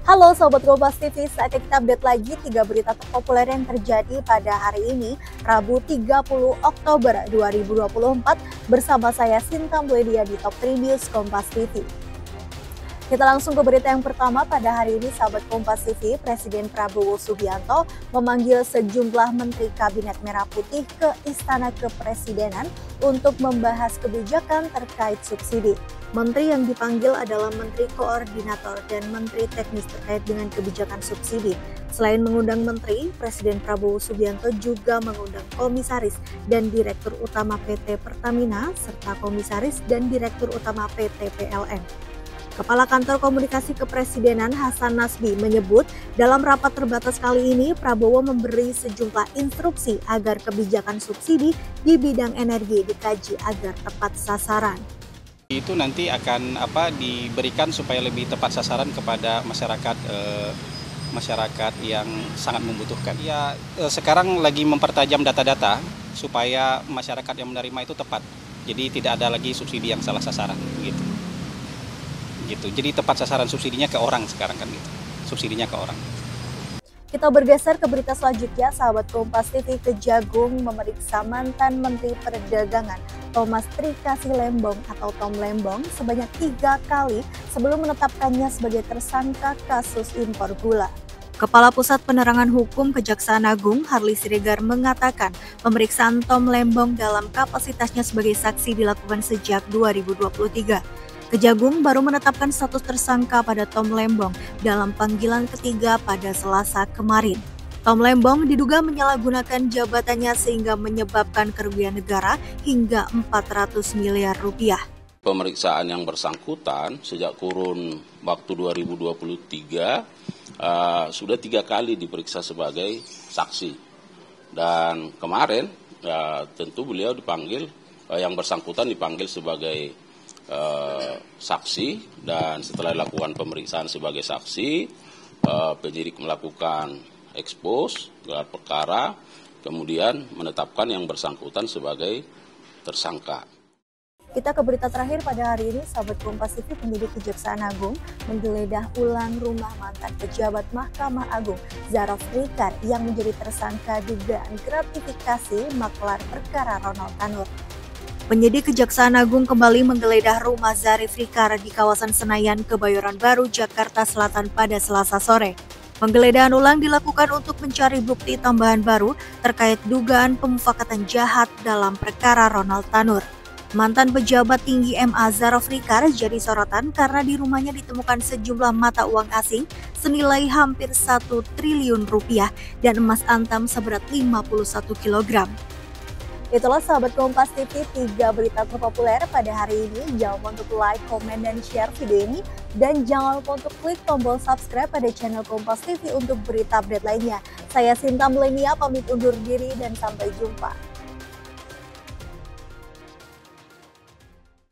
Halo Sobat Kompas TV, saatnya kita update lagi 3 berita terpopuler yang terjadi pada hari ini, Rabu 30 Oktober 2024, bersama saya Sinta Mledia di Top 3 News Kompas TV. Kita langsung ke berita yang pertama pada hari ini, Sahabat Kompas TV. Presiden Prabowo Subianto memanggil sejumlah Menteri Kabinet Merah Putih ke Istana Kepresidenan untuk membahas kebijakan terkait subsidi. Menteri yang dipanggil adalah Menteri Koordinator dan Menteri Teknis terkait dengan kebijakan subsidi. Selain mengundang Menteri, Presiden Prabowo Subianto juga mengundang Komisaris dan Direktur Utama PT Pertamina, serta Komisaris dan Direktur Utama PT PLN. Kepala Kantor Komunikasi Kepresidenan Hasan Nasbi menyebut dalam rapat terbatas kali ini Prabowo memberi sejumlah instruksi agar kebijakan subsidi di bidang energi dikaji agar tepat sasaran. Itu nanti akan diberikan supaya lebih tepat sasaran kepada masyarakat yang sangat membutuhkan. Ya, sekarang lagi mempertajam data-data supaya masyarakat yang menerima itu tepat. Jadi tidak ada lagi subsidi yang salah sasaran gitu. Jadi tepat sasaran subsidinya ke orang sekarang kan gitu. Subsidinya ke orang. Kita bergeser ke berita selanjutnya, Sahabat Kompas TV. Kejagung memeriksa mantan Menteri Perdagangan Thomas Trikasih Lembong atau Tom Lembong sebanyak 3 kali sebelum menetapkannya sebagai tersangka kasus impor gula. Kepala Pusat Penerangan Hukum Kejaksaan Agung Harli Siregar mengatakan pemeriksaan Tom Lembong dalam kapasitasnya sebagai saksi dilakukan sejak 2023. Kejagung baru menetapkan status tersangka pada Tom Lembong dalam panggilan ketiga pada Selasa kemarin. Tom Lembong diduga menyalahgunakan jabatannya sehingga menyebabkan kerugian negara hingga 400 miliar rupiah. Pemeriksaan yang bersangkutan sejak kurun waktu 2023 sudah 3 kali diperiksa sebagai saksi. Dan kemarin tentu beliau dipanggil, yang bersangkutan dipanggil sebagai saksi, dan setelah dilakukan pemeriksaan sebagai saksi, penyidik melakukan ekspos gelar perkara, kemudian menetapkan yang bersangkutan sebagai tersangka. Kita ke berita terakhir pada hari ini, Sahabat Kompas TV. Penyidik Kejaksaan Agung menggeledah ulang rumah mantan pejabat Mahkamah Agung Zaraf Rikar yang menjadi tersangka dugaan gratifikasi maklar perkara Ronald Tanur. Penyidik Kejaksaan Agung kembali menggeledah rumah Zarif Rikar di kawasan Senayan, Kebayoran Baru, Jakarta Selatan pada Selasa sore. Penggeledahan ulang dilakukan untuk mencari bukti tambahan baru terkait dugaan pemufakatan jahat dalam perkara Ronald Tanur. Mantan pejabat tinggi MA Zaraf Rikar jadi sorotan karena di rumahnya ditemukan sejumlah mata uang asing senilai hampir 1 triliun rupiah dan emas antam seberat 51 kg. Itulah Sahabat Kompas TV 3 berita terpopuler pada hari ini. Jangan lupa untuk like, komen, dan share video ini. Dan jangan lupa untuk klik tombol subscribe pada channel Kompas TV untuk berita update lainnya. Saya Sinta Mledia pamit undur diri dan sampai jumpa.